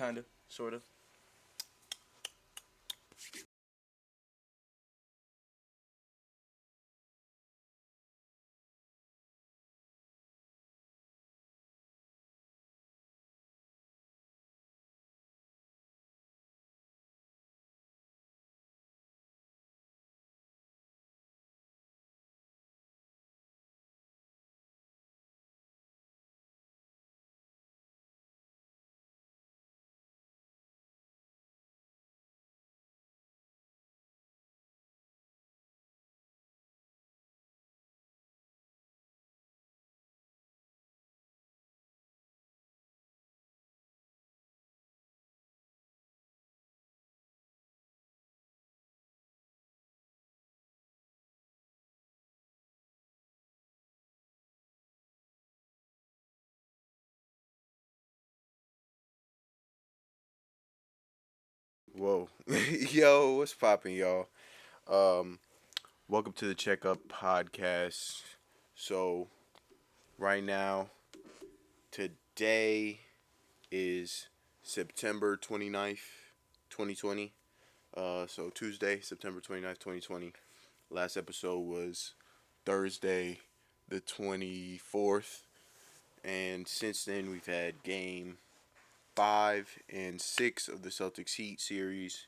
kind of, sort of. Whoa. Yo, what's poppin', y'all? Um, Welcome to the Checkup Podcast. So, right now, today is September 29th, 2020. So Tuesday, September 29th, 2020. Last episode was Thursday, the 24th. And since then, we've had game 5 and 6 of the Celtics Heat series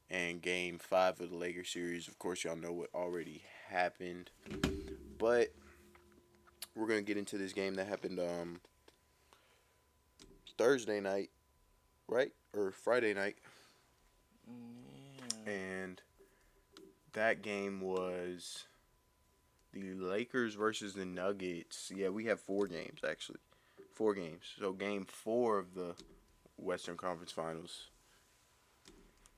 and game 5 of the Lakers series. Of course, y'all know what already happened. But we're going to get into this game that happened Thursday night, right? Or Friday night. Yeah. And that game was the Lakers versus the Nuggets. Yeah, we have 4 games, actually. 4 games. So game 4 of the Western Conference Finals.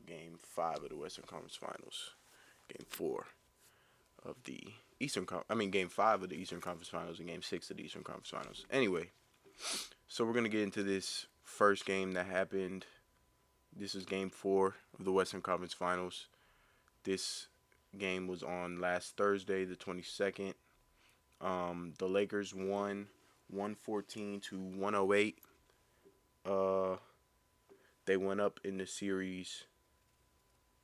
Game 5 of the Western Conference Finals. Game 4 of the game 5 of the Eastern Conference Finals and game 6 of the Eastern Conference Finals. Anyway, so we're gonna get into this first game that happened. This is game 4 of the Western Conference Finals. This game was on last Thursday, the 22nd. The Lakers won 114 to 108. Uh, they went up in the series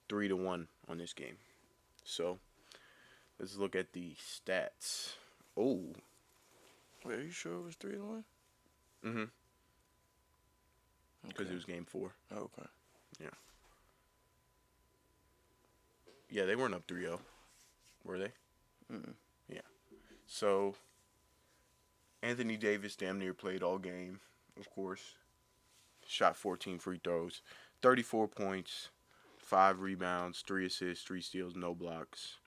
3-1 on this game. So let's look at the stats. Oh, Wait, are you sure it was 3-1? mm-hmm. Because Okay. it was game 4. Okay. Yeah. Yeah, they weren't up 3-0, were they? Mm. Yeah. So Anthony Davis damn near played all game, of course. Shot 14 free throws, 34 points, 5 rebounds, 3 assists, 3 steals, no blocks.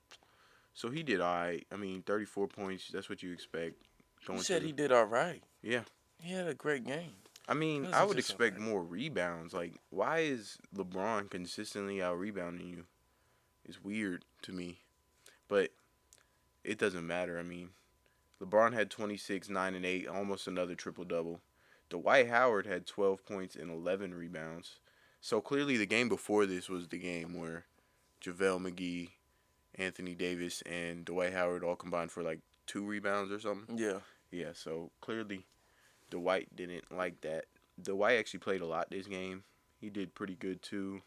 So he did all right. I mean, 34 points, that's what you expect You going to said the. he did all right. Yeah. He had a great game. I It mean, I wasn't would just all expect right. more rebounds. Like, why is LeBron consistently out rebounding you? It's weird to me. But it doesn't matter. I mean, LeBron had 26, 9, and 8, almost another triple double. Dwight Howard had 12 points and 11 rebounds. So clearly, the game before this was the game where JaVale McGee, Anthony Davis, and Dwight Howard all combined for like 2 rebounds or something. Yeah. Yeah, so clearly, Dwight didn't like that. Dwight actually played a lot this game. He did pretty good too.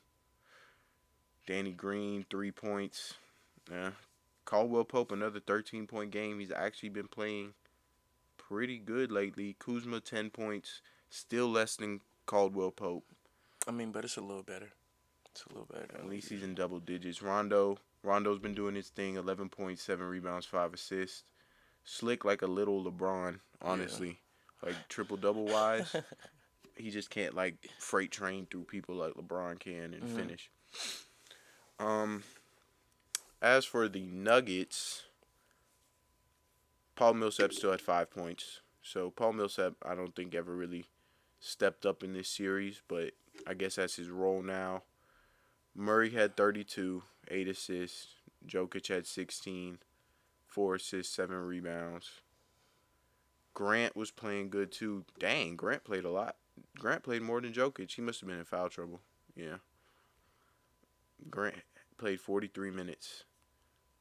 Danny Green, 3 points. Yeah. Caldwell Pope, another 13-point game. He's actually been playing pretty good lately. Kuzma, 10 points. Still less than Caldwell Pope. I mean, but it's a little better. It's a little better At than least he's in usual. double digits. Rondo's been doing his thing. 11 points, 7 rebounds, 5 assists. Slick like a little LeBron, Yeah. honestly. Like triple double wise. He just can't like freight train through people like LeBron can and Mhm. finish. Um, as for the Nuggets, Paul Millsap still had 5 points. So Paul Millsap, I don't think ever really stepped up in this series, but I guess that's his role now. Murray had 32, 8 assists. Jokic had 16, 4 assists, 7 rebounds. Grant was playing good too. Dang, Grant played a lot. Grant played more than Jokic. He must have been in foul trouble. Yeah. Grant played 43 minutes.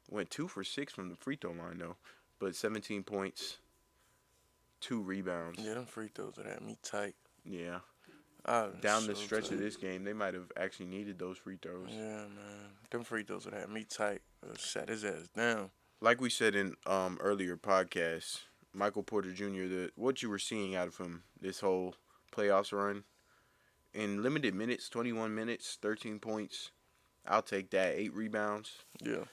Went 2 for 6 from the free throw line though, but 17 points, 2 rebounds. Yeah, them free throws are at me tight. Yeah. I was Down the so stretch of tight. this game, they might have actually needed those free throws. Yeah, man. Them free throws would have me tight. Sat his ass down. Like we said in earlier podcasts, Michael Porter Jr. What you were seeing out of him this whole playoffs run in limited minutes, 21 minutes, 13 points. I'll take that. 8 rebounds. Yeah.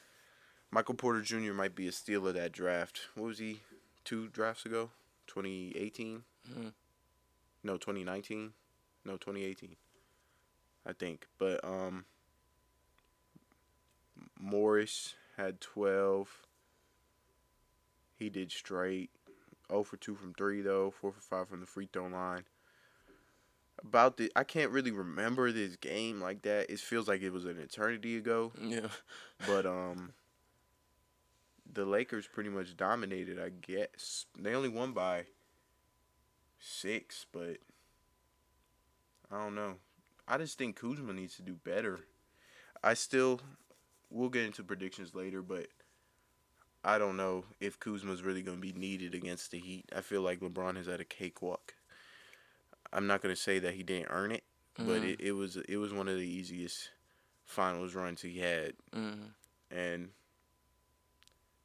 Michael Porter Jr. might be a steal of that draft. What was he? 2 drafts ago? 2018? Mm-hmm. No, 2019. No, 2018. I think. But Morris had 12. He did straight. 0 for 2 from 3 though. 4 for 5 from the free throw line. I can't really remember this game like that. It feels like it was an eternity ago. Yeah. But the Lakers pretty much dominated, I guess. They only won by 6, but I don't know. I just think Kuzma needs to do better. We'll get into predictions later, but I don't know if Kuzma's really going to be needed against the Heat. I feel like LeBron has had a cakewalk. I'm not going to say that he didn't earn it, but Mm-hmm. it was one of the easiest finals runs he had, Mm-hmm. and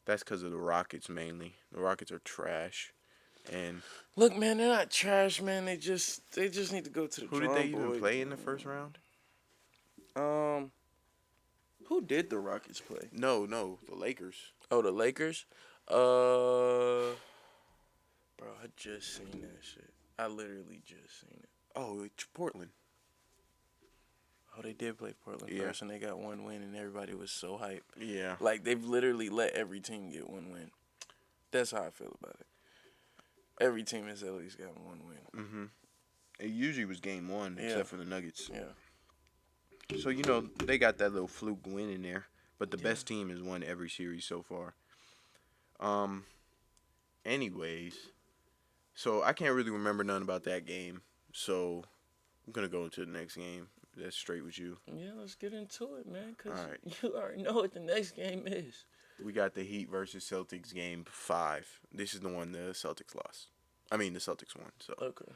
that's because of the Rockets mainly. The Rockets are trash, and Look, man, they're not trash, man. They just need to go to the who did they drawing even board. play in the first round? Um, who did the Rockets play? No, the Lakers. Oh, the Lakers. Bro, I just seen that shit. I literally just seen it. Oh, it's Portland. Oh, they did play Portland Yeah. first, and they got one win, and everybody was so hyped. Yeah. Like, they've literally let every team get one win. That's how I feel about it. Every team has at least gotten one win. Mm-hmm. It usually was game one, Yeah. except for the Nuggets. Yeah. So, they got that little fluke win in there. But the Yeah. best team has won every series so far. Anyways. So, I can't really remember none about that game. So, I'm going to go into the next game. That's straight with you. Yeah, let's get into it, man, because All right. you already know what the next game is. We got the Heat versus Celtics game 5. This is the one the Celtics lost. I mean, the Celtics won. So, Okay.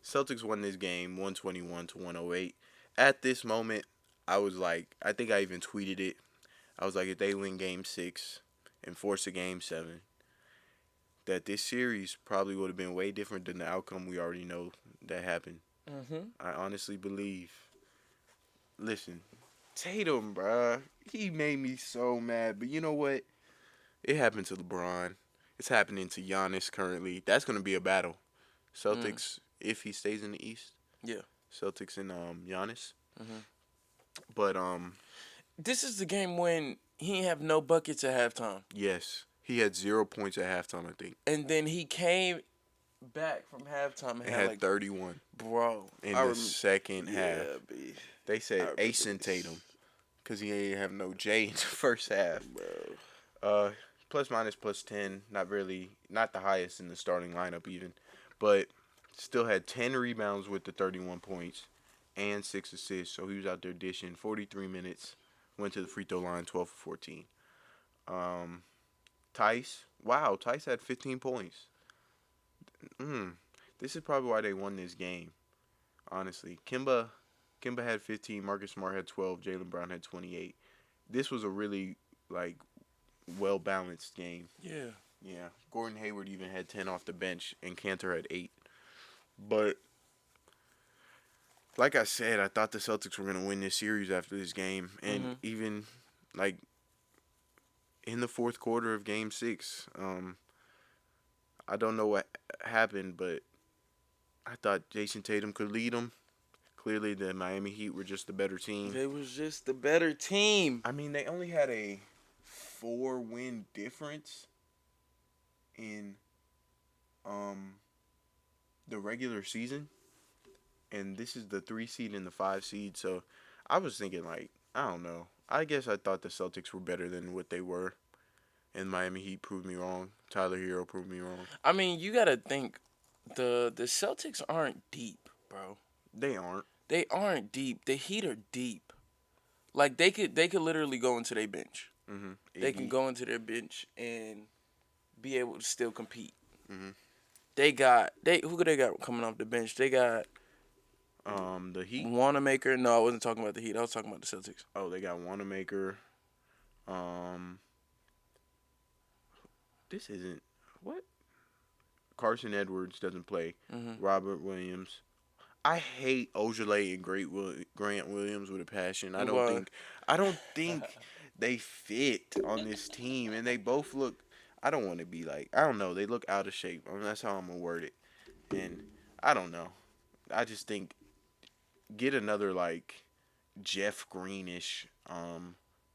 Celtics won this game 121 to 108. At this moment, I was like, I think I even tweeted it. I was like, if they win game 6 and force a game 7, that this series probably would have been way different than the outcome we already know that happened. Mm-hmm. I honestly believe. Listen, Tatum, bruh, he made me so mad. But you know what? It happened to LeBron. It's happening to Giannis currently. That's going to be a battle. Celtics, if he stays in the East. Yeah. Celtics and Giannis. Mm-hmm. But This is the game when he ain't have no buckets at halftime. yes, he had 0 points at halftime, I think. And then he came back from halftime and It had had like, 31 bro. in the second half. Yeah, B. They said I Ace and remember this. Tatum because he didn't have no J in the first half. Bro. Plus minus plus 10, not the highest in the starting lineup even, but still had 10 rebounds with the 31 points and 6 assists. So he was out there dishing 43 minutes, went to the free throw line 12 for 14. Tice had 15 points. This is probably why they won this game. Honestly, Kimba had 15, Marcus Smart had 12, Jaylen Brown had 28. This was a really well balanced game. Yeah. Yeah, Gordon Hayward even had 10 off the bench, and Cantor had 8. But like I said, I thought the Celtics were gonna win this series after this game, and even in the fourth quarter of Game 6, I don't know what happened, but I thought Jason Tatum could lead them. Clearly, the Miami Heat were just the better team. They was just the better team. I mean, they only had a 4-win difference in the regular season, and this is the 3 seed and the 5 seed. So I was thinking, I don't know. I guess I thought the Celtics were better than what they were, and Miami Heat proved me wrong. Tyler Hero proved me wrong. I mean, you gotta think the Celtics aren't deep, bro. They aren't. They aren't deep. The Heat are deep. Like they could literally go into their bench. Mm-hmm. They can go into their bench and be able to still compete. Mm-hmm. Who could they got coming off the bench? They got The Heat. Wanamaker. No, I wasn't talking about the Heat. I was talking about the Celtics. Oh, they got Wanamaker. This isn't what Carson Edwards doesn't play. Mm-hmm. Robert Williams. I hate Ojale and Grant Williams with a passion. Why? I don't think they fit on this team, and they both look. I don't want to be like I don't know. They look out of shape. I mean, that's how I'm gonna word it, and I don't know. I just think get another like Jeff Greenish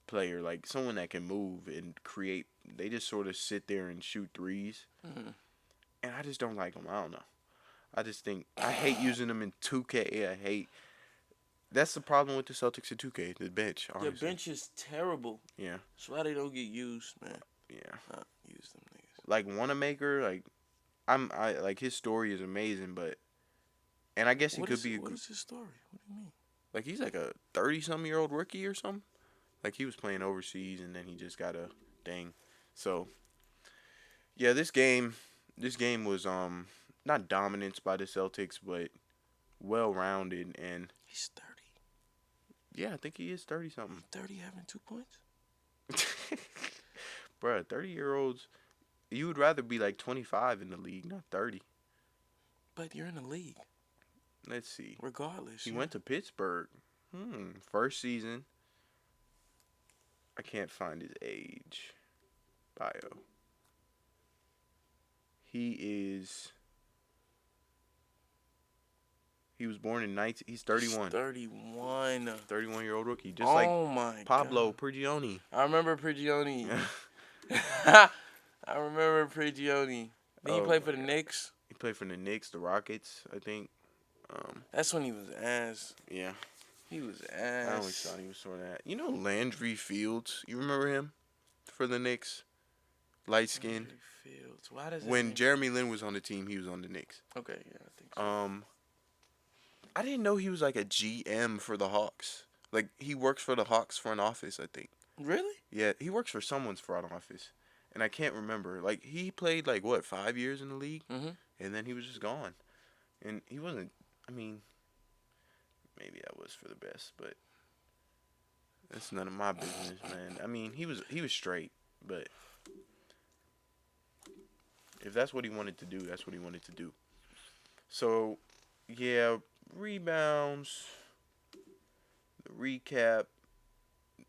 player, like someone that can move and create. They just sort of sit there and shoot threes, Mm-hmm. and I just don't like them. I don't know. I just think I hate using them in 2K. I hate. That's the problem with the Celtics in 2K. The bench, Their honestly. bench is terrible. Yeah. That's why they don't get used, man. Yeah. Not use them niggas. Like Wanamaker, like I like his story is amazing, but and I guess he could be What is his story? What do you mean? like he's like a 30-some-year-old rookie or something. Like he was playing overseas and then he just got a thing. So yeah, this game was not dominance by the Celtics, but well rounded and He's 30. yeah, I think he is 30 something. 30 having 2 points? Bruh, 30-year-olds, you would rather be like 25 in the league, not 30. But you're in the league. Let's see. Regardless. He went to Pittsburgh. First season. I can't find his age. Bio. He was born in 19. He's 31. 31. 31-year-old rookie. Just like my Pablo God. Prigioni. I remember Prigioni. I remember Prigioni. Did he play for the Knicks? He played for the Knicks, the Rockets, I think. That's when he was ass. Yeah. He was I always ass. thought he was sort of that. You know Landry Fields? You remember him? For the Knicks? Light skinned. Fields. Why does When Jeremy Lin was on the team, he was on the Knicks. Okay, yeah, I think so. I didn't know he was like a GM for the Hawks. Like he works for the Hawks front office, I think. Really? Yeah, he works for someone's front office, and I can't remember. Like he played like what 5 years in the league, and then he was just gone, and he wasn't. I mean, maybe that was for the best, but that's none of my business, man. I mean, he was straight, but if that's what he wanted to do, that's what he wanted to do. So, yeah, rebounds. The recap.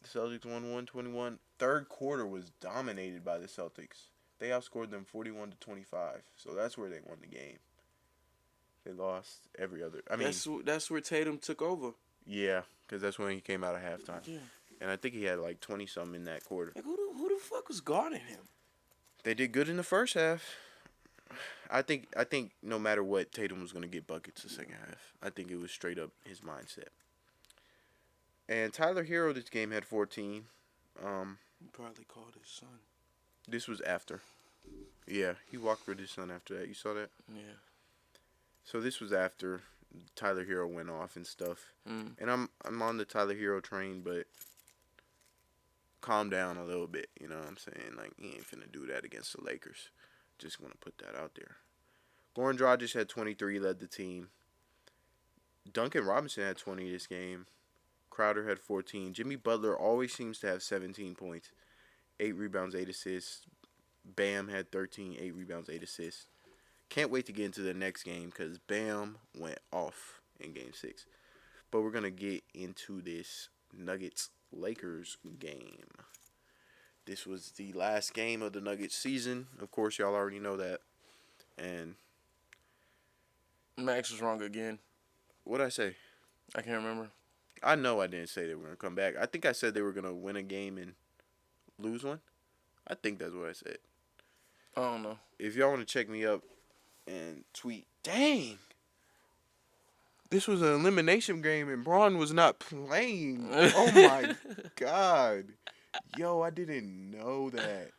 The Celtics won 121. Third quarter was dominated by the Celtics. They outscored them 41-25. So that's where they won the game. They lost every other. I mean, that's where Tatum took over. yeah, because that's when he came out of halftime. Yeah. And I think he had like 20 something in that quarter. Like who the fuck was guarding him? They did good in the first half. I think no matter what, Tatum was gonna get buckets the second half. I think it was straight up his mindset. And Tyler Hero this game had 14. He probably called his son. This was after. Yeah, he walked with his son after that. You saw that? Yeah. So this was after Tyler Hero went off and stuff. And I'm on the Tyler Hero train, but calm down a little bit. You know what I'm saying? Like he ain't finna do that against the Lakers. Just want to put that out there. Goran Dragic had 23, led the team. Duncan Robinson had 20 this game. Crowder had 14. Jimmy Butler always seems to have 17 points. 8 rebounds, 8 assists. Bam had 13, 8 rebounds, 8 assists. Can't wait to get into the next game because Bam went off in Game 6. But we're going to get into this Nuggets-Lakers game. This was the last game of the Nuggets season. Of course, y'all already know that. And Max was wrong again. what'd I say? I can't remember. I know I didn't say they were going to come back. I think I said they were going to win a game and lose one. I think that's what I said. I don't know. If y'all want to check me up and tweet, dang, this was an elimination game and Braun was not playing. Oh, my God. Yo, I didn't know that.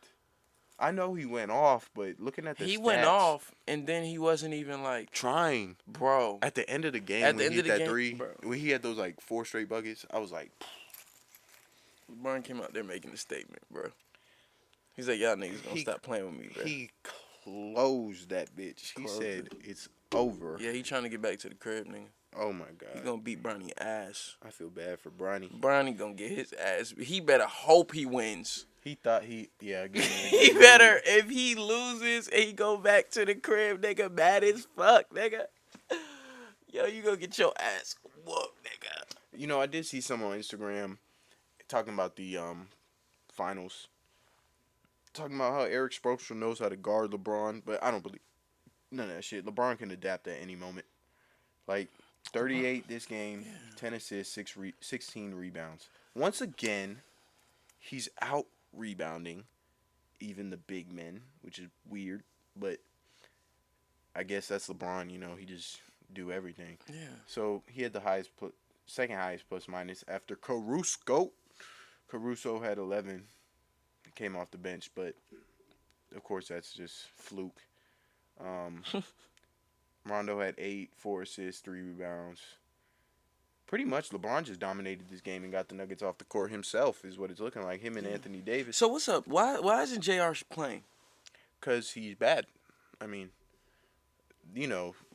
I know he went off, but looking at the He stats, went off, and then he wasn't even like, trying. bro. At the end of the game, At the when end he of hit the that game, three, bro. when he had those like 4 straight buckets, I was like, Braun came out there making a statement, bro. He's like, y'all niggas gonna stop playing with me, bro. he closed that bitch. He Closed said, it's over. Yeah, he trying to get back to the crib, nigga. Oh my He God. gonna beat Bronny ass. I feel bad for Bronny. Bronny gonna get his ass. He better hope he wins. He thought yeah, He better, if he loses and he go back to the crib, nigga, mad as fuck, nigga. Yo, you gonna get your ass whooped, nigga. You know, I did see some on Instagram talking about the finals. Talking about how Eric Spoelstra knows how to guard LeBron, but I don't believe none of that shit. LeBron can adapt at any moment. Like 38 this game, 10 assists, 16 rebounds. Once again, he's out rebounding even the big men, which is weird, but I guess that's LeBron, he just do everything. Yeah. So he had the second highest plus minus after Caruso had 11, came off the bench, but of course that's just fluke. Rondo had 8, 4 assists, 3 rebounds. Pretty much LeBron just dominated this game and got the Nuggets off the court himself, is what it's looking like. Him and Anthony Davis. So what's up? Why isn't JR playing? Because he's bad. I mean,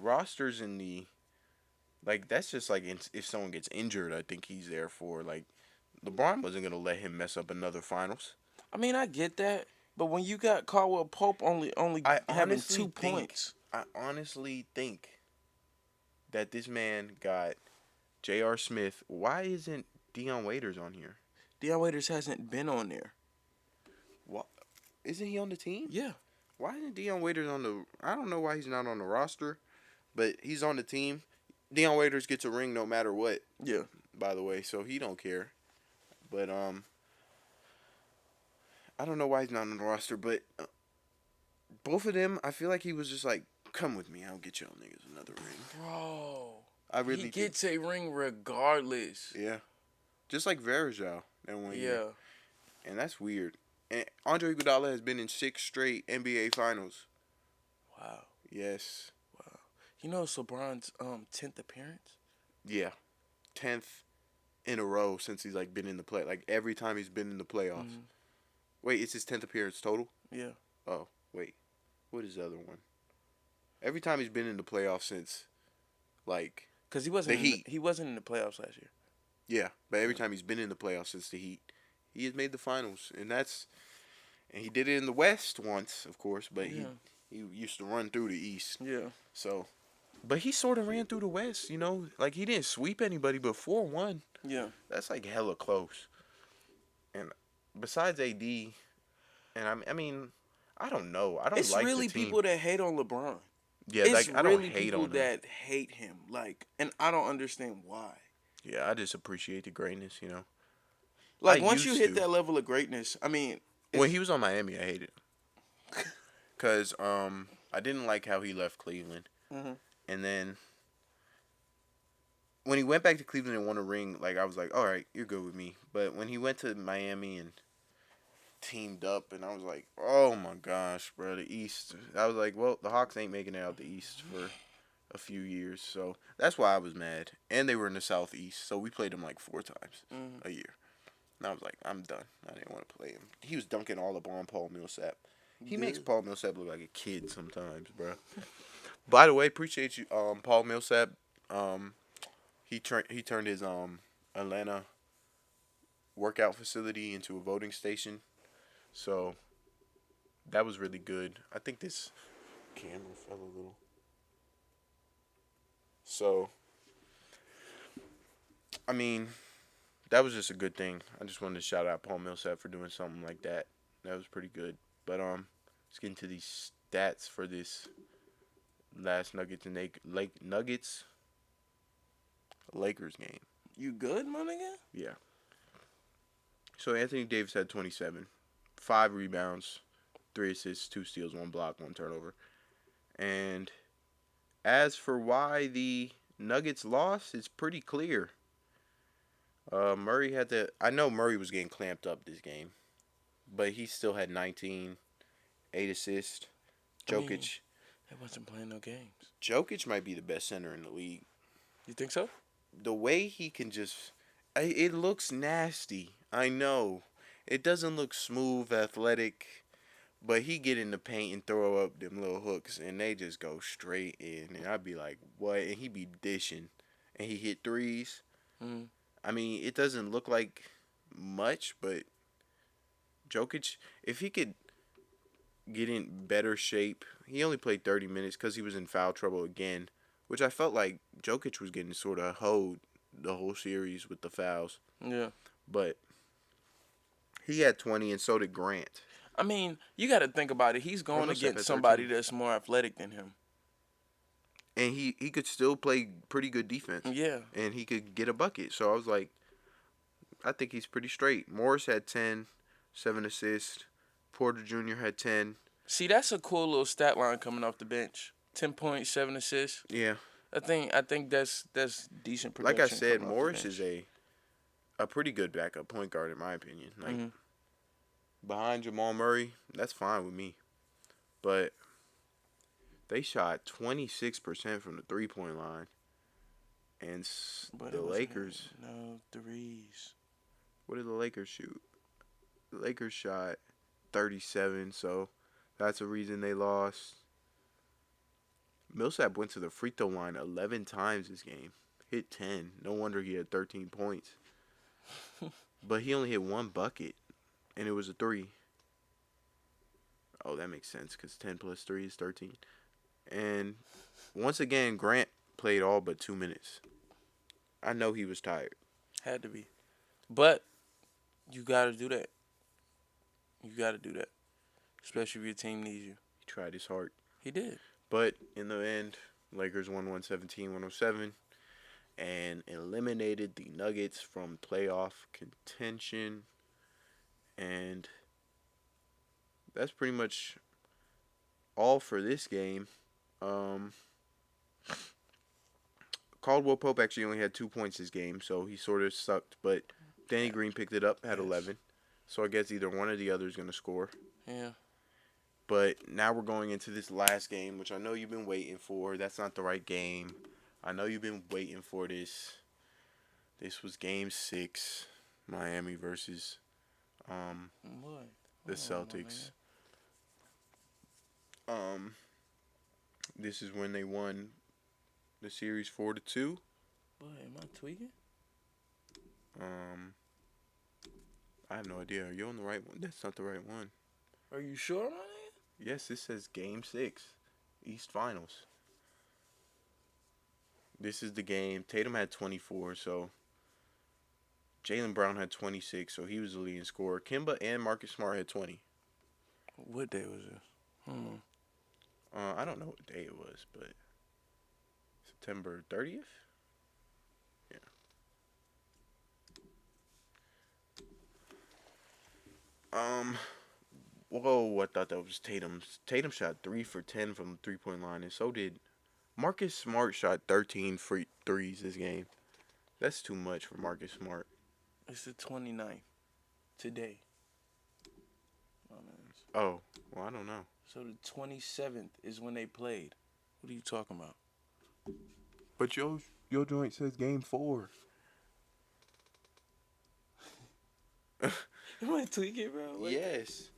rosters in the, like, that's just like if someone gets injured, I think he's there for. Like, LeBron wasn't going to let him mess up another finals. I mean, I get that, but when you got Caldwell Pope only having 2 points. I honestly think that this man got J.R. Smith. Why isn't Dion Waiters on here? Dion Waiters hasn't been on there. What? Isn't he on the team? Yeah. Why isn't Dion Waiters on the... I don't know why he's not on the roster, but he's on the team. Dion Waiters gets a ring no matter what. Yeah. By the way, so he don't care. But, I don't know why he's not on the roster, but both of them, I feel like he was just like, come with me, I'll get y'all niggas another ring. Bro. I really He gets a ring regardless. Yeah. Just like Verajao that one year. Yeah. And that's weird. And Andre Iguodala has been in 6 straight NBA finals. Wow. Yes. Wow. You know it's LeBron's 10th appearance? Yeah. 10th in a row since he's like been in the play. Like every time he's been in the playoffs. Mm-hmm. Wait, it's his 10th appearance total? Yeah. Oh, wait. What is the other one? Every time he's been in the playoffs since, like, because he wasn't the Heat. He wasn't in the playoffs last year. Yeah, but every time he's been in the playoffs since the Heat, he has made the finals, and he did it in the West once, of course, but he used to run through the East. Yeah. So, but he sort of ran through the West, like he didn't sweep anybody but 4-1. Yeah. That's like hella close. And besides AD, and I mean, I don't know. I don't it's like really the team. people that hate on LeBron. Yeah, it's like I don't really hate people on him. that hate him. Like, and I don't understand why. Yeah, I just appreciate the greatness, Like, I once you used hit to. that level of greatness, I mean, When he was on Miami, I hated him. Because I didn't like how he left Cleveland. Mm-hmm. And then when he went back to Cleveland and won a ring, like, I was like, all right, you're good with me. But when he went to Miami and teamed up, and I was like, oh my gosh, bro, the East. I was like, well, the Hawks ain't making it out the East for a few years. So that's why I was mad. And they were in the Southeast, so we played them like 4 times a year. And I was like, I'm done. I didn't want to play him. He was dunking all up on Paul Millsap. He makes Paul Millsap look like a kid sometimes, bro. By the way, appreciate you, Paul Millsap. He turned his Atlanta workout facility into a voting station. So that was really good. I think this camera fell a little. So I mean, that was just a good thing. I just wanted to shout out Paul Millsap for doing something like that. That was pretty good. But let's get into these stats for this last Nuggets and Lakers game. You good, my nigga? Yeah. So Anthony Davis had 27, 5 rebounds, 3 assists, 2 steals, 1 block, 1 turnover. And as for why the Nuggets lost, it's pretty clear. Murray had to. I know Murray was getting clamped up this game, but he still had 19, 8 assists. Jokic. They wasn't playing no games. Jokic might be the best center in the league. You think so? The way he can just. It looks nasty. I know. It doesn't look smooth, athletic, but he get in the paint and throw up them little hooks, and they just go straight in. And I'd be like, what? And he be dishing. and he hit threes. Mm. I mean, it doesn't look like much, but Jokic, if he could get in better shape, he only played 30 minutes because he was in foul trouble again, which I felt like Jokic was getting sort of hoed the whole series with the fouls. Yeah. But he had 20, and so did Grant. I mean, you got to think about it. He's Or going Millsap against had somebody 13. that's more athletic than him. And he could still play pretty good defense. Yeah. And he could get a bucket. So I was like, I think he's pretty straight. Morris had 10, 7 assists. Porter Jr. had 10. See, that's a cool little stat line coming off the bench. 10.7 assists. Yeah. I think that's decent Like I production said, coming off the Morris is bench. a pretty good backup point guard in my opinion. Like Mm-hmm. behind Jamal Murray, that's fine with me. But they shot 26% from the 3-point line. And But the it wasn't Lakers, no threes. what did the Lakers shoot? The Lakers shot 37, so that's a reason they lost. Millsap went to the free throw line 11 times this game. Hit 10. No wonder he had 13 points. But he only hit one bucket, and it was a 3. Oh, that makes sense because 10 plus 3 is 13. And once again, Grant played all but 2 minutes. I know he was tired. Had to be. But you got to do that. You got to do that. Especially if your team needs you. He tried his heart. He did. But in the end, Lakers won 117-107 and eliminated the Nuggets from playoff contention. And that's pretty much all for this game. Caldwell Pope actually only had 2 points this game, so he sort of sucked. But Danny Green picked it up, had Yes. 11. So I guess either one or the other is going to score. Yeah. But now we're going into this last game, which I know you've been waiting for. That's not the right game. I know you've been waiting for this. This was game 6, Miami versus Boy. the Hold on, my Celtics. man. This is when they won the series 4-2. Boy, am I tweaking? I have no idea. Are you on the right one? That's not the right one. Are you sure, my man? Yes, this says game 6, East Finals. This is the game. Tatum had 24, so Jaylen Brown had 26, so he was the leading scorer. Kimba and Marcus Smart had 20. What day was this? Hold on. I don't know what day it was, but September 30th? Yeah. Whoa, I thought that was Tatum's. Tatum shot 3 for 10 from the 3-point line, and so did Marcus Smart shot 13 free threes this game. That's too much for Marcus Smart. It's the 29th. Today. My man. Oh, well, I don't know. So the 27th is when they played. What are you talking about? But your joint says game 4. Am I tweaking, bro? Like, Yes.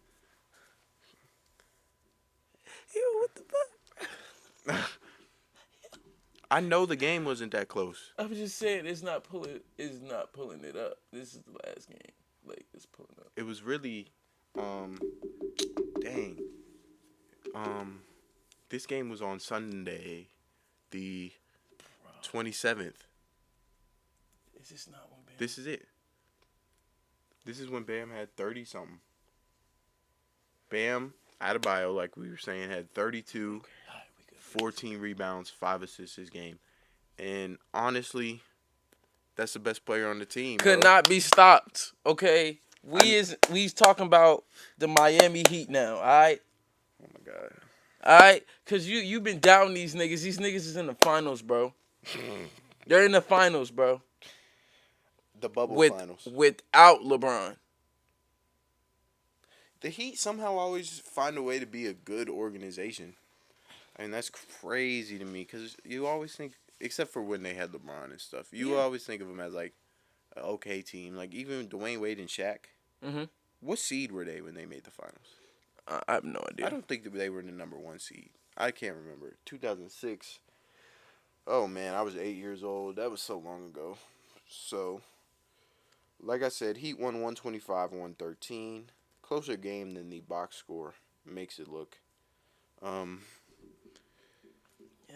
yo, what the fuck? I know the game wasn't that close. I'm just saying it's not pulling it up. This is the last game. Like it's pulling up. It was really dang. This game was on Sunday, the 27th. Is this not one bad? This is it. This is when Bam had 30 something. Bam Adebayo, like we were saying, had 32, Okay, all right, we good. 14 rebounds, 5 assists this game. And honestly, that's the best player on the team. Could bro. not be stopped. Okay, we's talking about the Miami Heat now. All right, Oh my god. all right, cause you been doubting these niggas. These niggas is in the finals, bro. They're in the finals, bro. The bubble finals. Without LeBron. The Heat somehow always find a way to be a good organization. I mean, that's crazy to me because you always think, except for when they had LeBron and stuff, you Yeah. always think of them as like an okay team. Like even Dwayne Wade and Shaq. Mm-hmm. What seed were they when they made the finals? I have no idea. I don't think that they were the number 1 seed. I can't remember. 2006. Oh man, I was 8 years old. That was so long ago. So, like I said, Heat won 125 113. Closer game than the box score makes it look. Um,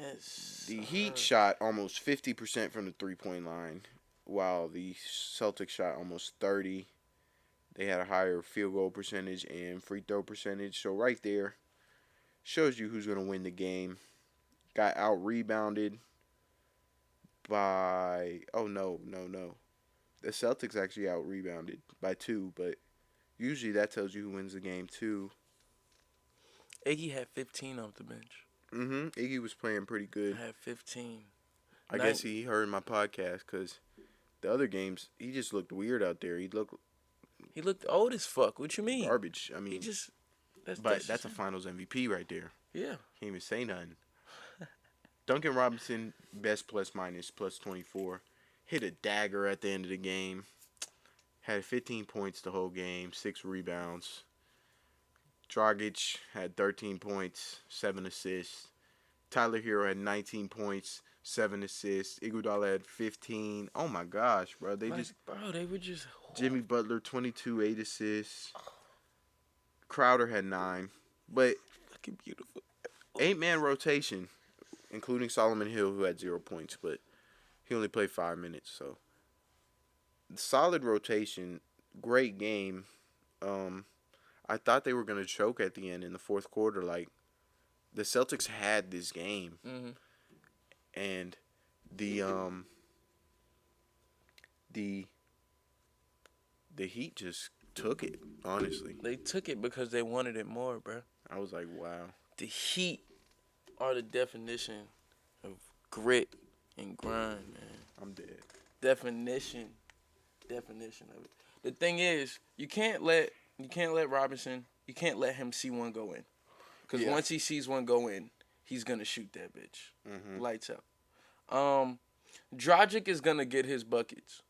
Yes. the Heat shot almost 50% from the 3 point line, while the Celtics shot almost 30. They had a higher field goal percentage and free throw percentage. So right there shows you who's going to win the game. Got out rebounded by no. The Celtics actually out rebounded by 2, but usually that tells you who wins the game too. Iggy had 15 off the bench. Iggy was playing pretty good. I had 15. I guess he heard my podcast because the other games he just looked weird out there. He looked He looked old as fuck. What you mean? garbage. I He mean, just but that's a Finals MVP right there. Yeah. Can't even say nothing. Duncan Robinson, best plus minus plus 24. Hit a dagger at the end of the game. Had 15 points the whole game, 6 rebounds. Dragic had 13 points, 7 assists. Tyler Hero had 19 points, 7 assists. Iguodala had 15. Oh my gosh, bro. They were just. Jimmy Butler, 22, 8 assists. Crowder had 9. But Fucking beautiful. 8-man rotation, including Solomon Hill, who had 0 points, but he only played 5 minutes. So, solid rotation. Great game. I thought they were going to choke at the end in the fourth quarter. Like, the Celtics had this game. Mm-hmm. And the Heat just took it, honestly. They took it because they wanted it more, bro. I was like, wow. The Heat are the definition of grit and grind, man. I'm dead. Definition of it. The thing is, you can't let Robinson, you can't let him see one go in, because once he sees one go in, he's gonna shoot that bitch. Mm-hmm. Lights out. Dragic is gonna get his buckets.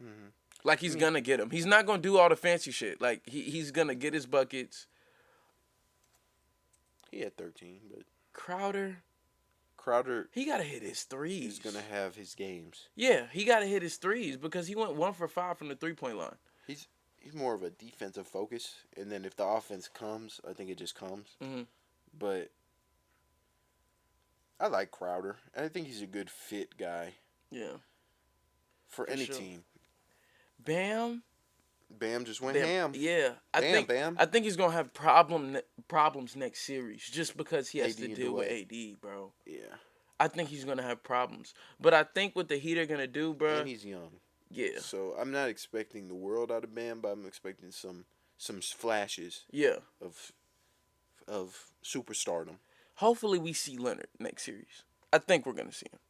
Mm-hmm. Like he's gonna get them. He's not gonna do all the fancy shit. Like he's gonna get his buckets. He had 13, but Crowder, he gotta hit his threes. He's gonna have his games. Yeah, he gotta hit his threes because he went 1 for 5 from the 3-point line. He's more of a defensive focus, and then if the offense comes, I think it just comes. Mm-hmm. But I like Crowder, and I think he's a good fit guy. Yeah. For any team. Bam just went ham. Yeah, I think he's gonna have problems next series just because he has to deal with AD, bro. Yeah. I think he's gonna have problems, but I think what the Heat are gonna do, bro. And he's young. Yeah. So I'm not expecting the world out of Bam, but I'm expecting some flashes. Yeah. Of superstardom. Hopefully we see Leonard next series. I think we're gonna see him.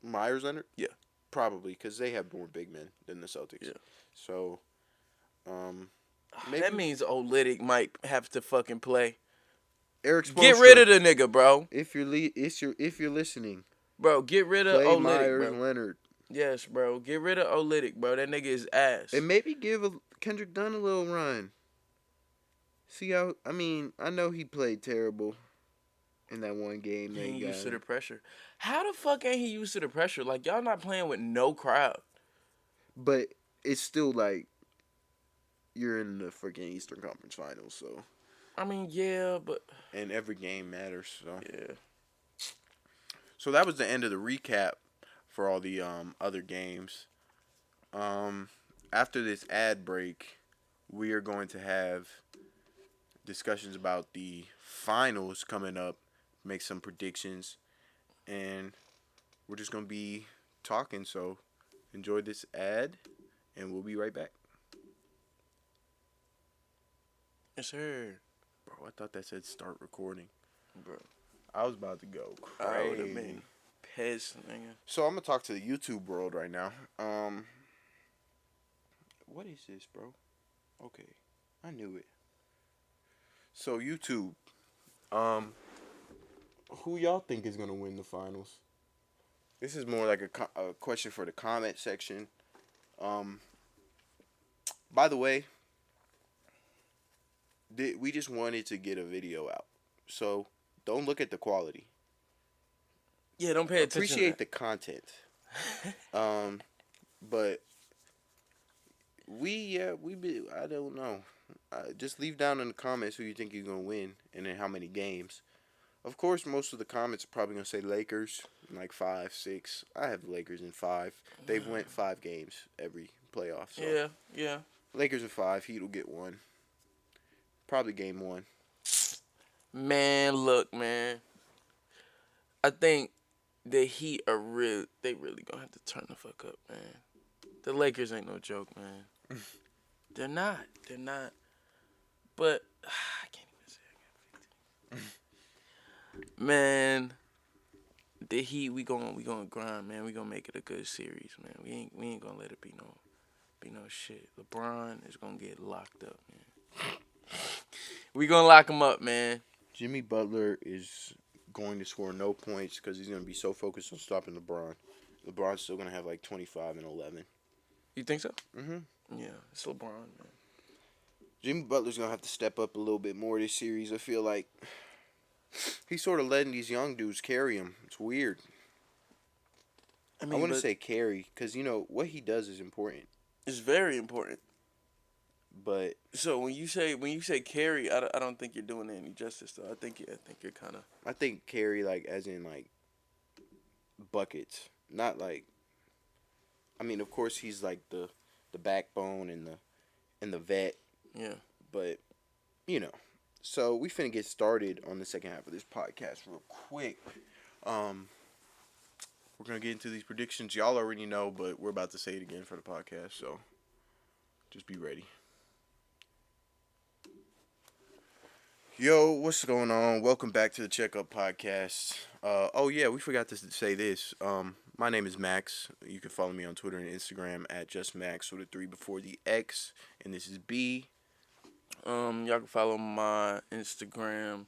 Myers Leonard? Yeah. Probably, because they have more big men than the Celtics. Yeah. So, maybe that means Olynyk might have to fucking play. Eric Spoelstra, get rid of the nigga, bro. If you're listening, bro, get rid of play Olynyk, Myers bro. Leonard. Yes, bro. Get rid of Olynyk, bro. That nigga is ass. And maybe give Kendrick Dunn a little run. See how? I mean, I know he played terrible in that one game. He ain't used to the pressure. How the fuck ain't he used to the pressure? Like, y'all not playing with no crowd. But it's still like you're in the freaking Eastern Conference Finals, so. I mean, yeah, but. And every game matters, so. Yeah. So that was the end of the recap for all the other games. After this ad break, we are going to have discussions about the finals coming up, make some predictions, and we're just going to be talking. So enjoy this ad, and we'll be right back. Yes, sir. Bro, I thought that said start recording. Bro. I was about to go crazy. I would have been pissed, nigga. So I'm going to talk to the YouTube world right now. What is this, bro? Okay. I knew it. So YouTube, who y'all think is going to win the finals? This is more like a question for the comment section. By the way, we just wanted to get a video out. So don't look at the quality. Yeah, don't pay attention appreciate to the content. But I don't know. Just leave down in the comments who you think you're gonna win, and then how many games. Of course, most of the comments are probably gonna say Lakers, in like 5, 6. I have the Lakers in 5. They've went 5 games every playoff, that. so Yeah, yeah. Lakers in 5. Heat will get 1. Probably game 1. Man, look, man. I think the Heat they really gonna have to turn the fuck up, man. The Lakers ain't no joke, man. They're not. They're not. But I can't even say I got 50. Man, the Heat we gonna grind, man. We gonna make it a good series, man. We ain't gonna let it be no shit. LeBron is gonna get locked up, man. We gonna lock him up, man. Jimmy Butler is going to score no points because he's gonna be so focused on stopping LeBron. LeBron's still gonna have like 25 and 11. You think so? Mhm. Yeah, it's LeBron, man. Jimmy Butler's gonna have to step up a little bit more this series. I feel like he's sort of letting these young dudes carry him. It's weird. I I mean, want to but say carry because what he does is important. it's very important. But So when you say carry, I don't think you're doing it any justice though. I think you're kind of. I think carry like as in like buckets, not like. I mean, of course he's like the backbone and the vet, Yeah. but you know. So we finna get started on the second half of this podcast real quick. We're gonna get into these predictions. Y'all already know, but we're about to say it again for the podcast, so just be ready. Yo, what's going on? Welcome back to the Checkup Podcast. Oh yeah, we forgot to say this. My name is Max. You can follow me on Twitter and Instagram at justmax with a 3 before the X, and this is B. Y'all can follow my Instagram.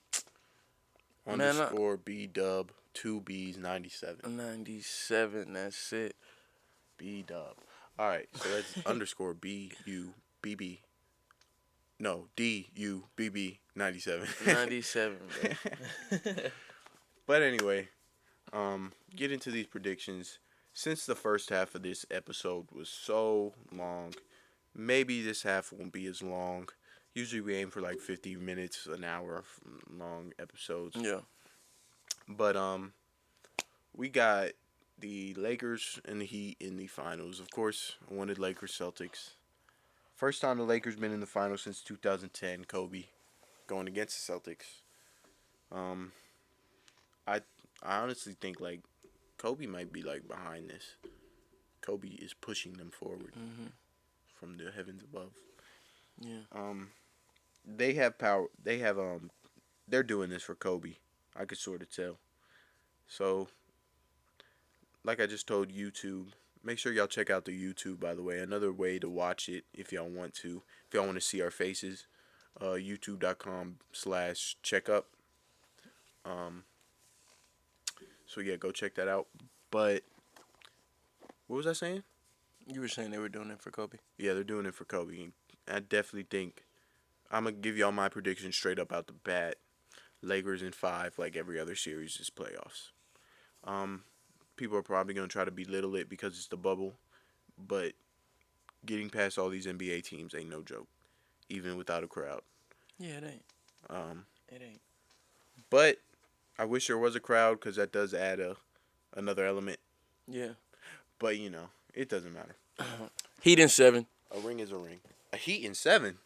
Underscore B Dub 2Bs 97. 97. That's it. B Dub. All right, so that's underscore BUBB. No, DUBB 97. 97. But anyway, get into these predictions. Since the first half of this episode was so long, maybe this half won't be as long. Usually we aim for like 50 minutes, an hour long episodes. Yeah. But we got the Lakers and the Heat in the finals. Of course, I wanted Lakers Celtics. First time the Lakers been in the finals since 2010. Kobe going against the Celtics. I honestly think like Kobe might be like behind this. Kobe is pushing them forward from the heavens above. Yeah. They have power. They're doing this for Kobe. I could sort of tell. So, like I just told YouTube, make sure y'all check out the YouTube, by the way. Another way to watch it if y'all want to. If y'all want to see our faces, youtube.com/checkup. So, yeah, go check that out. But, what was I saying? You were saying they were doing it for Kobe. Yeah, they're doing it for Kobe. I definitely think, I'm going to give y'all my prediction straight up out the bat. Lakers in 5, like every other series, is playoffs. People are probably going to try to belittle it because it's the bubble, but getting past all these NBA teams ain't no joke, even without a crowd. Yeah, it ain't. It ain't. But I wish there was a crowd because that does add another element. Yeah. But, it doesn't matter. Heat in 7. A ring is a ring. A Heat in 7?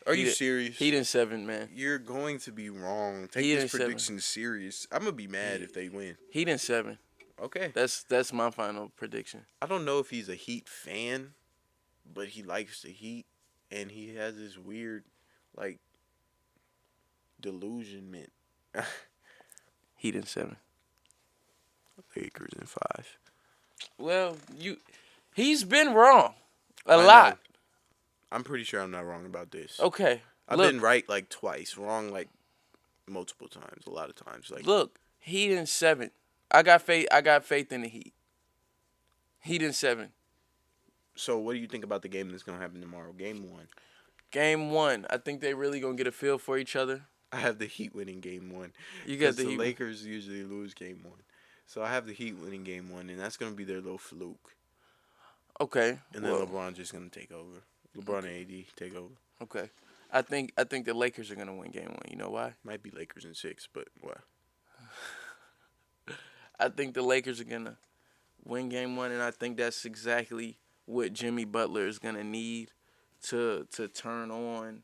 Are you serious? Heat in 7, man. You're going to be wrong. Take Heat in this 7. prediction serious. I'm going to be mad if they win. Heat in 7. Okay. That's my final prediction. I don't know if he's a Heat fan, but he likes the Heat, and he has this weird, like, delusionment. Heat in 7. Lakers in 5. Well, he's been wrong a lot. I'm pretty sure I'm not wrong about this. Okay. I've been right like twice, wrong like multiple times, a lot of times. Like, look, Heat in 7. I got faith in the Heat. Heat in 7. So what do you think about the game that's gonna happen tomorrow? Game 1. Game 1. I think they really gonna get a feel for each other. I have the Heat winning game 1. You got the Heat. Lakers usually lose game 1. So I have the Heat winning game 1, and that's gonna be their little fluke. Okay. And then Well. LeBron just gonna take over. LeBron and AD take over. Okay. I think the Lakers are gonna win game 1. You know why? Might be Lakers in 6, but what? I think the Lakers are gonna win game 1, and I think that's exactly what Jimmy Butler is gonna need to turn on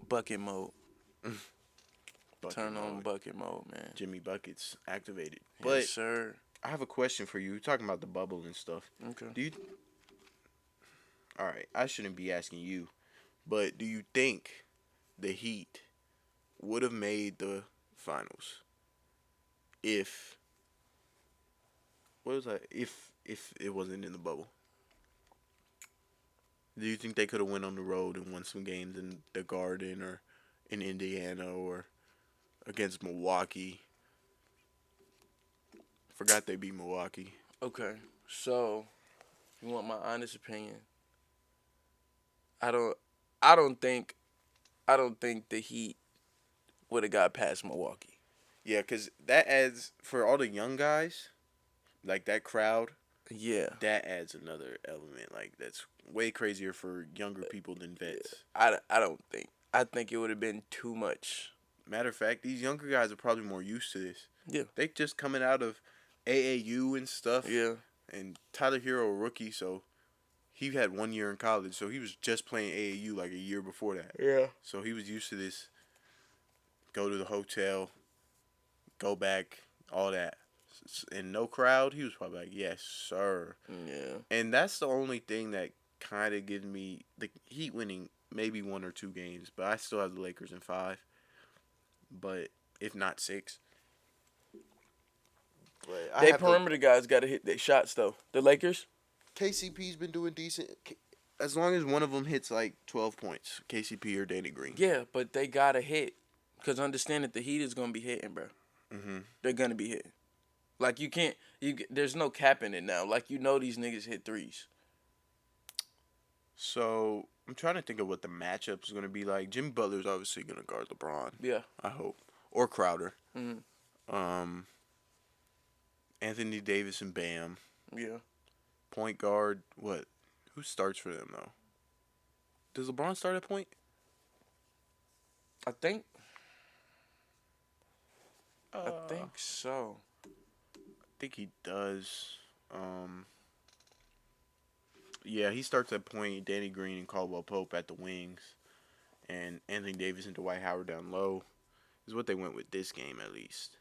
bucket mode. Turn on Mode. bucket mode, man. Jimmy Buckets activated. Yes, But sir. I have a question for you. You're talking about the bubble and stuff. Okay. Do you? All right, I shouldn't be asking you, but do you think the Heat would have made the finals if what was that? If it wasn't in the bubble? Do you think they could have went on the road and won some games in the Garden or in Indiana or against Milwaukee? Forgot they beat Milwaukee. Okay. So, you want my honest opinion? I don't. I don't think. I don't think the Heat would have got past Milwaukee. Yeah, because that adds, for all the young guys, like that crowd, Yeah. that adds another element. Like, that's way crazier for younger people than vets. I don't think. I think it would have been too much. Matter of fact, these younger guys are probably more used to this. Yeah. They just coming out of AAU and stuff. Yeah. And Tyler Hero, a rookie, so he had 1 year in college, so he was just playing AAU like a year before that. Yeah. So he was used to this. Go to the hotel, go back, all that. And no crowd, he was probably like, yes, sir. Yeah. And that's the only thing that kind of gives me the Heat winning maybe 1 or 2 games, but I still have the Lakers in 5. But if not 6. But They perimeter guys got to hit their shots though. The Lakers. KCP's been doing decent. As long as one of them hits like 12 points, KCP or Danny Green. Yeah, but they gotta hit, cause understand that the Heat is gonna be hitting, bro. Mhm. They're gonna be hitting. Like you can't. There's no cap in it now. Like these niggas hit threes. So I'm trying to think of what the matchup is going to be like. Jimmy Butler's obviously going to guard LeBron. Yeah. I hope, or Crowder. Mhm. Anthony Davis and Bam. Yeah. Point guard. What? Who starts for them though? Does LeBron start at point? I think. I think so. I think he does. Yeah, he starts at point. Danny Green and Caldwell Pope at the wings, and Anthony Davis and Dwight Howard down low. Is what they went with this game at least.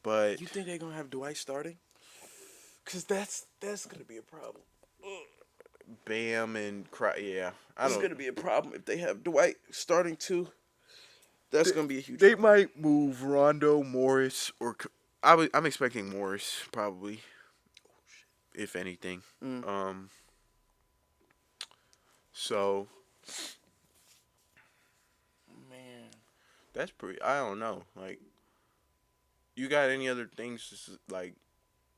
But You think they're gonna have Dwight starting? Cause that's gonna be a problem. Bam and It's gonna be a problem if they have Dwight starting too. That's gonna be a huge. They might move Rondo, Morris, or I'm expecting Morris probably, if anything. So Man. that's pretty. I don't know. Like, you got any other things like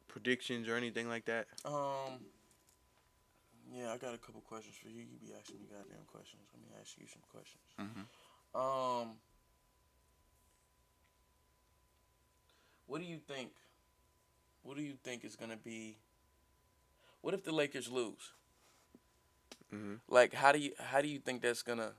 predictions or anything like that? Yeah, I got a couple questions for you. You be asking me goddamn questions. Let me ask you some questions. What do you think? What do you think is gonna be? What if the Lakers lose? Like, how do you think that's gonna?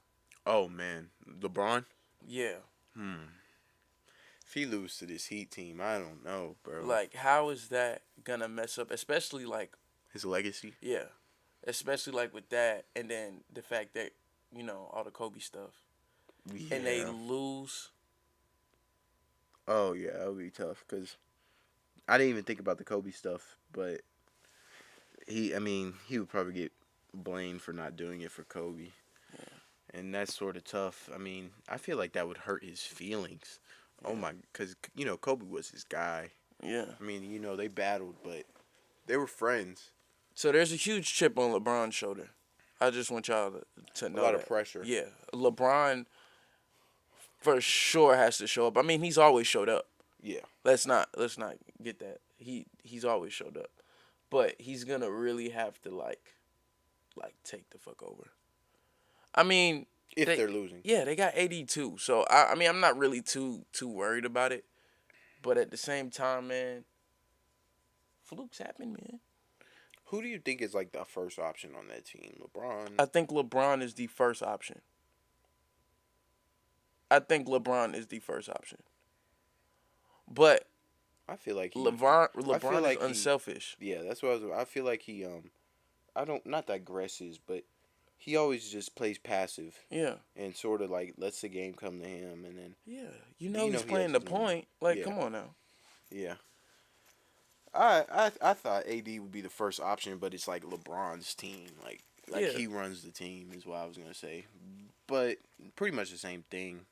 Oh man, LeBron. Yeah. If he loses to this Heat team, I don't know, bro. Like, how is that gonna mess up? Especially like, His legacy. yeah, especially like with that, and then the fact that all the Kobe stuff, Yeah. and they lose. Oh yeah, that would be tough because I didn't even think about the Kobe stuff, but he would probably get blamed for not doing it for Kobe. Yeah. And that's sort of tough. I mean, I feel like that would hurt his feelings. Yeah. Oh my, because Kobe was his guy. Yeah. I mean, they battled, but they were friends. So there's a huge chip on LeBron's shoulder. I just want y'all to know A lot that. of pressure. Yeah, LeBron for sure has to show up. I mean, he's always showed up. Yeah. Let's not get that. He's always showed up, but he's gonna really have to like take the fuck over. I mean, If they're losing. yeah, they got 82. So I mean, I'm not really too worried about it. But at the same time, man, flukes happen, man. Who do you think is like the first option on that team? LeBron. I think LeBron is the first option. I think LeBron is the first option. But I feel like he. I feel LeBron is like he. unselfish. Yeah, that's what I feel like he. I don't not digresses, but he always just plays passive Yeah. and sort of like lets the game come to him, and then Yeah. He's he has playing the his moment. point. Like, Yeah, come on now. yeah. I thought AD would be the first option, but it's like LeBron's team. Like Yeah. he runs the team is what I was gonna say, but pretty much the same thing.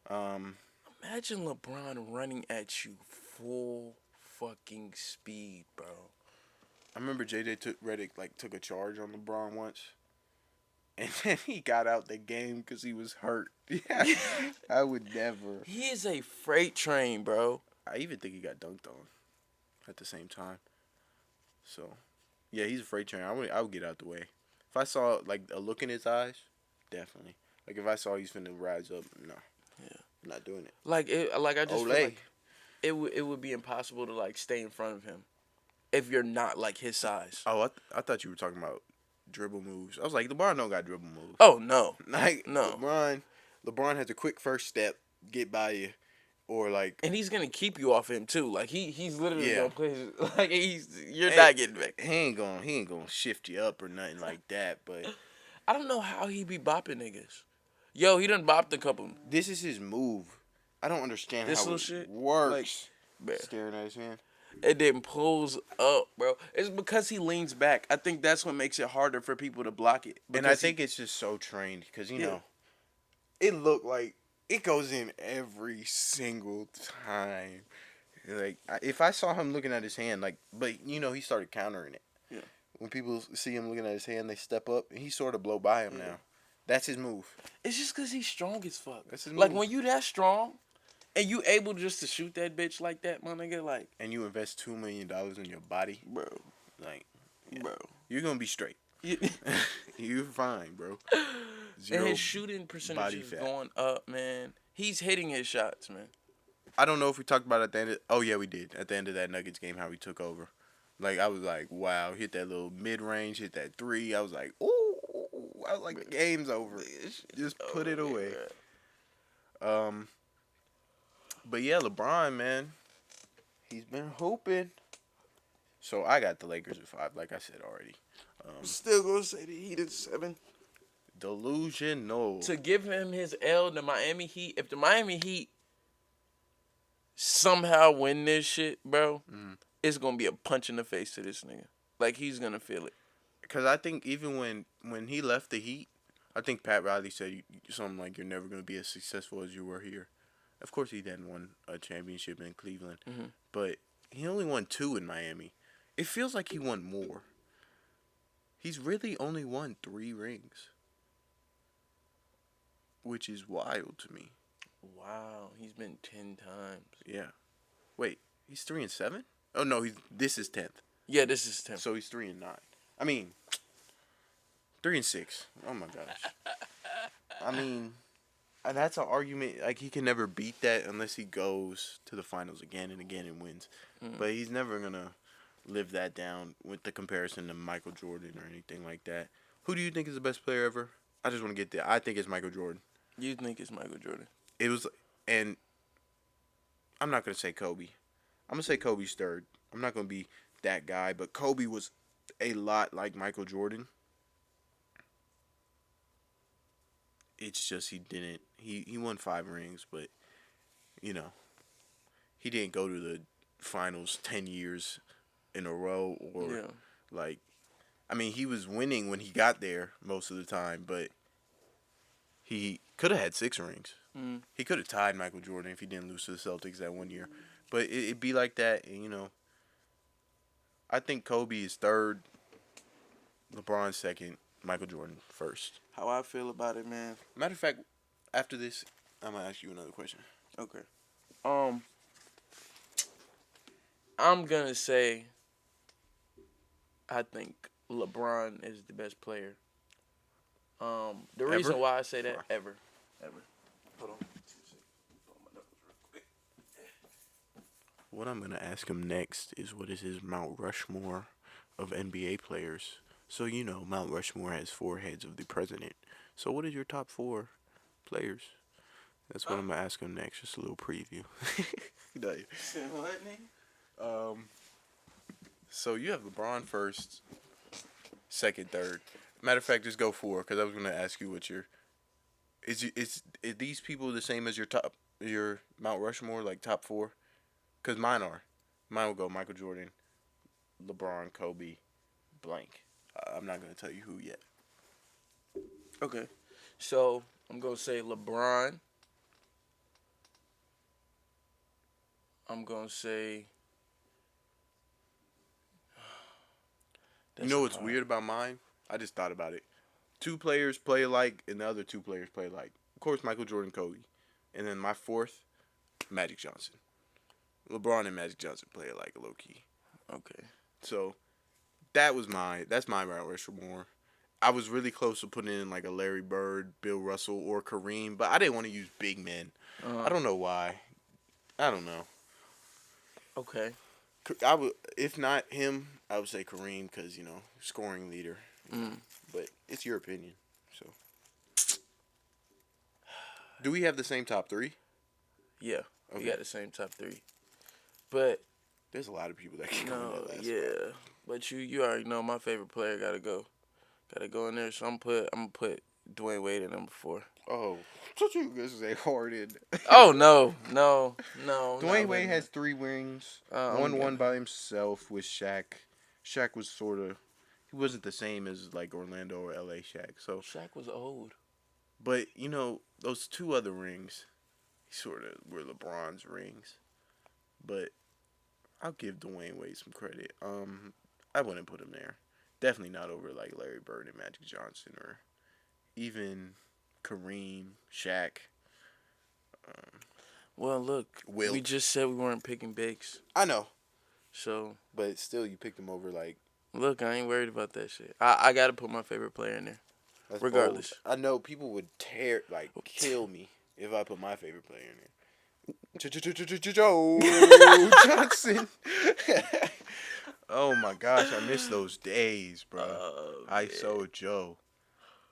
Um, Imagine LeBron running at you full fucking speed, bro. I remember Redick took a charge on LeBron once, and then he got out the game because he was hurt. Yeah, I would never. He is a freight train, bro. I even think he got dunked on at the same time. So, yeah, he's a freight train. I would get out the way. If I saw like a look in his eyes, definitely. Like if I saw he's finna rise up, no, Yeah. I'm not doing it. Like I just feel Olay. like it would be impossible to like stay in front of him if you're not like his size. Oh, I thought you were talking about dribble moves. I was like, LeBron don't got dribble moves. Oh no. Like No. LeBron has a quick first step, get by you, or like. And he's gonna keep you off him too. Like he's literally Yeah. gonna play his, like you're Hey, not getting back. He ain't gonna shift you up or nothing like that. But I don't know how he be bopping niggas. Yo, he done bopped a couple. this is his move. I don't understand This how little it shit, works. Bruh. Staring at his hand. It then pulls up, bro. It's because he leans back. I think that's what makes it harder for people to block it. And I Because think it's just so trained because you Yeah. know, it looked like it goes in every single time. Like if I saw him looking at his hand, but you know he started countering it. Yeah. When people see him looking at his hand, they step up and he sort of blow by him now. That's his move. it's just because he's strong as fuck. That's his Like move. when you that strong, and you able just to shoot that bitch like that, my nigga, like, And you invest $2 million in your body, bro, like, bro. you're gonna be straight. You- You're fine, bro. and his shooting percentage body is fat. going up, man. He's hitting his shots, man. I don't know if we talked about it at the end. Oh yeah, we did. At the end of that Nuggets game, how we took over. Like I was like, wow, hit that little mid range, hit that three. I was like, ooh. I was like, the game's over. Just put it away. But yeah, LeBron, man, he's been hooping. So I got the Lakers at 5, like I said already. Still gonna say the Heat at 7. Delusional. To give him his L, the Miami Heat. If the Miami Heat somehow win this shit, bro, it's gonna be a punch in the face to this nigga. Like he's gonna feel it. Because I think even when he left the Heat, I think Pat Riley said something like, "You're never gonna be as successful as you were here." Of course, he then won a championship in Cleveland, but he only won 2 in Miami. It feels like he won more. He's really only won 3 rings, which is wild to me. Wow, he's been 10 times. Yeah. Wait, he's 3-7? Oh no, this is 10th. Yeah, this is 10. So he's 3-9. I mean, 3-6. Oh my gosh. I mean, and that's an argument. Like he can never beat that unless he goes to the finals again and again and wins. But he's never gonna live that down with the comparison to Michael Jordan or anything like that. Who do you think is the best player ever? I just want to get there. I think it's Michael Jordan. You think it's Michael Jordan? It was, and I'm not gonna say Kobe. I'm gonna say Kobe's third. I'm not gonna be that guy, but Kobe was a lot like Michael Jordan. It's just he didn't. He won 5 rings, but you know, he didn't go to the finals 10 years in a row or like. I mean, he was winning when he got there most of the time, but he could have had 6 rings. He could have tied Michael Jordan if he didn't lose to the Celtics that one year. But it'd be like that, and, you know. I think Kobe is third, LeBron second, Michael Jordan first. How I feel about it, man. Matter of fact, after this, I'm gonna ask you another question. Okay. I'm gonna say I think LeBron is the best player. The reason why I say that ever. Hold on. what I'm gonna ask him next is what is his Mount Rushmore of NBA players. So you know, Mount Rushmore has four heads of the president. So what is your top four players? That's what I'm gonna ask him next. Just a little preview. No. What, nigga? Um. So you have LeBron first, second, third. Matter of fact, just go four because I was gonna ask you what your is these people the same as your Mount Rushmore like top four? Because mine are. Mine will go Michael Jordan, LeBron, Kobe, blank. I'm not gonna tell you who yet. Okay. So I'm gonna say LeBron. I'm gonna say. You know what's weird about mine? I just thought about it. Two players play alike, and the other two players play alike. Of course, Michael Jordan, Kobe, and then my fourth, Magic Johnson. LeBron and Magic Johnson play alike, low key. Okay. So that's my Mount Rushmore. I was really close to putting in like a Larry Bird, Bill Russell, or Kareem, but I didn't want to use big men. I don't know why. I don't know. Okay. I would, if not him, I would say Kareem because scoring leader. But it's your opinion. So, do we have the same top three? Yeah, Okay. we got the same top three, but there's a lot of people that can go in that last spot. But you already know my favorite player gotta go in there. So I'm gonna put Dwayne Wade at number 4. Oh, what you gonna say, Harden? Oh no. Dwayne Wade has 3 rings. One by gonna... himself with Shaq. Shaq was he wasn't the same as like Orlando or LA Shaq. So Shaq was old. But those 2 other rings, sort of were LeBron's rings. But I'll give Dwayne Wade some credit. I wouldn't put him there. Definitely not over like Larry Bird and Magic Johnson or even Kareem, Shaq. Well, look, Wilt. we just said we weren't picking bigs. I know. So, but still, you picked him over like. Look, I ain't worried about that shit. I gotta put my favorite player in there, regardless. Bold. I know people would kill me if I put my favorite player in there. Joe Johnson. Oh my gosh, I miss those days, bro. I saw Joe,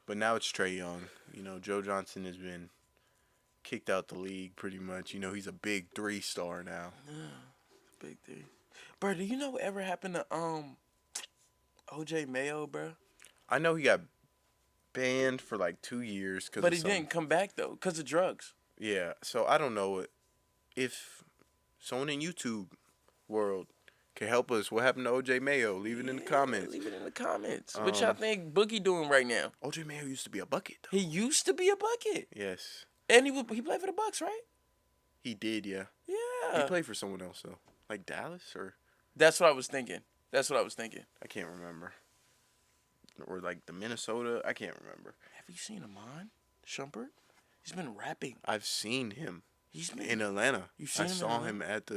but now it's Trae Young. Joe Johnson has been kicked out the league pretty much. He's a big 3-star now. Yeah, big 3. Bro, do you know what ever happened to OJ Mayo, bro? I know he got banned for like 2 years but he didn't come back though because of drugs. Yeah, so I don't know if someone in YouTube world can help us. What happened to OJ Mayo? Leave it in the comments. Leave it in the comments. What y'all think Boogie doing right now? OJ Mayo used to be a bucket, though. He used to be a bucket. Yes. And he played for the Bucks, right? He did, yeah. Yeah. He played for someone else though, like Dallas or. That's what I was thinking. I can't remember. Or like the Minnesota. I can't remember. Have you seen Amon Shumpert? He's been rapping. I've seen him. In Atlanta. I saw him at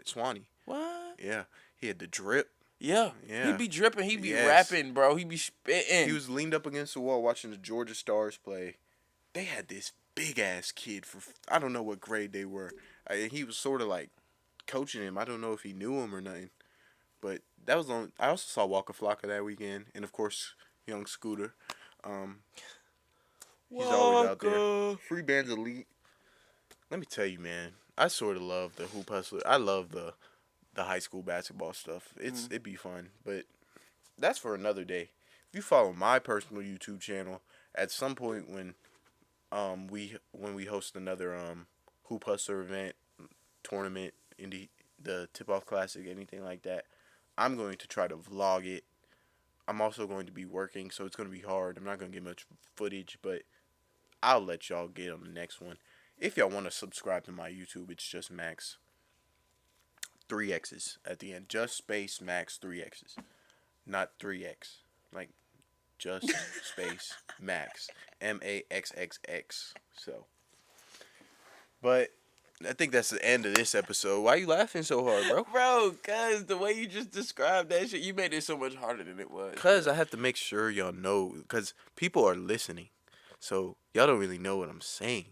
Swanee. What? Yeah. He had the drip. Yeah. He be dripping. He be rapping, bro. He be spitting. He was leaned up against the wall watching the Georgia Stars play. They had this big ass kid I don't know what grade they were. He was sort of like coaching him. I don't know if he knew him or nothing. But that was on. I also saw Waka Flocka that weekend, and of course, young Scooter. He's always out there. Free Bands Elite. Let me tell you, man. I sort of love the Hoop Hustler. I love the high school basketball stuff. It'd be fun, but that's for another day. If you follow my personal YouTube channel, at some point when we host another Hoop Hustler event, tournament, the Tip Off Classic, anything like that, I'm going to try to vlog it. I'm also going to be working, so it's going to be hard. I'm not going to get much footage, but I'll let y'all get on the next one. If y'all want to subscribe to my YouTube, it's just Max 3 X's at the end. Just space Max 3 X's. Not 3X. Like, just space Max. MAXXX. So. But I think that's the end of this episode. Why you laughing so hard, bro? Bro, cause the way you just described that shit, you made it so much harder than it was. Cause I have to make sure y'all know, cause people are listening, so y'all don't really know what I'm saying.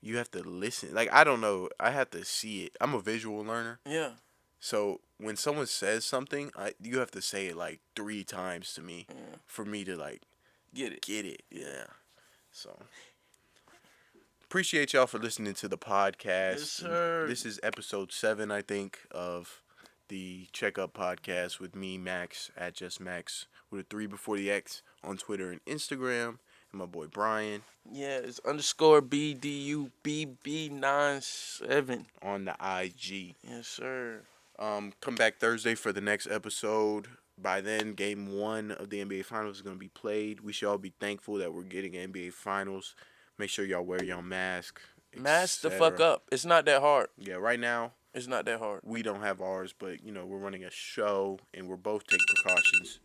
you have to listen. Like, I don't know. I have to see it. I'm a visual learner. Yeah. So when someone says something, you have to say it like 3 times to me for me to like Get it. get it. Yeah. So appreciate y'all for listening to the podcast. Yes, sir. This is episode 7, I think, of the Checkup Podcast with me, Max, at Just Max, with a 3 before the X on Twitter and Instagram, and my boy Brian. Yeah, it's _BDUBB97 on the IG. Yes, sir. Come back Thursday for the next episode. By then, Game 1 of the NBA Finals is going to be played. We should all be thankful that we're getting NBA Finals. Make sure y'all wear your mask. Mask the fuck up. It's not that hard. Yeah, right now, it's not that hard. We don't have ours, but, we're running a show, and we're both taking precautions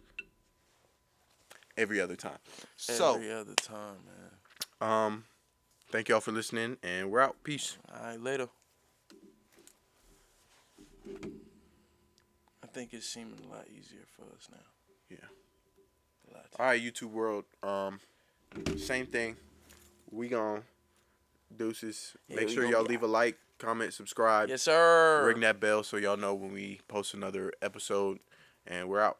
every other time. Every other time, man. Thank y'all for listening, and we're out. Peace. All right, later. I think it's seeming a lot easier for us now. Yeah. All right, YouTube world. Same thing. We gone. Deuces. Yeah, Make sure y'all leave a like, comment, subscribe. Yes, sir. Ring that bell so y'all know when we post another episode. And we're out.